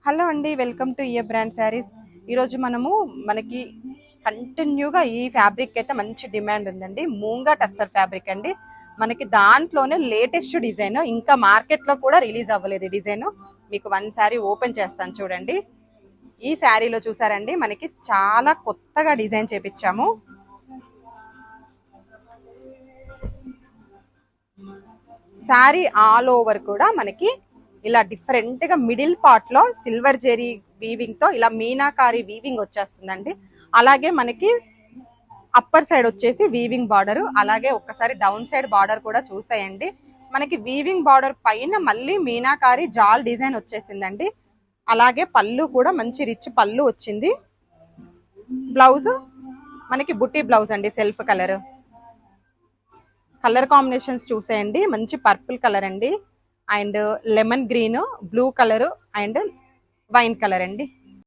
Hello అండి, welcome to year brand saris. ఈరోజు మనకి కంటిన్యూగా ఈ ఫ్యాబ్రిక్ అయితే మంచి డిమాండ్ ఉందండి. మూంగా టస్సర్ ఫ్యాబ్రిక్ అండి. మనకి దాంట్లోనే లేటెస్ట్ డిజైన్, ఇంకా మార్కెట్లో కూడా రిలీజ్ అవ్వలేదు డిజైన్. మీకు వన్ శారీ ఓపెన్ చేస్తాను చూడండి. ఈ శారీలో చూసారండి, మనకి చాలా కొత్తగా డిజైన్ చేపించాము. శారీ ఆల్ ఓవర్ కూడా మనకి ఇలా డిఫరెంట్ గా మిడిల్ పార్ట్ లో సిల్వర్ జెరీ వీవింగ్ తో ఇలా మీనాకారి వీవింగ్ వచ్చేస్తుందండి. అలాగే మనకి అప్పర్ సైడ్ వచ్చేసి వీవింగ్ బార్డర్, అలాగే ఒక్కసారి డౌన్ సైడ్ బార్డర్ కూడా చూసేయండి. మనకి వీవింగ్ బార్డర్ పైన మళ్ళీ మీనాకారి జాల్ డిజైన్ వచ్చేసిందండి. అలాగే పళ్ళు కూడా మంచి రిచ్ పళ్ళు వచ్చింది. బ్లౌజ్ మనకి బుట్టి బ్లౌజ్ అండి, సెల్ఫ్ కలర్. కలర్ కాంబినేషన్స్ చూసేయండి, మంచి పర్పుల్ కలర్ అండి, and lemon green, blue colour and wine colour అండి.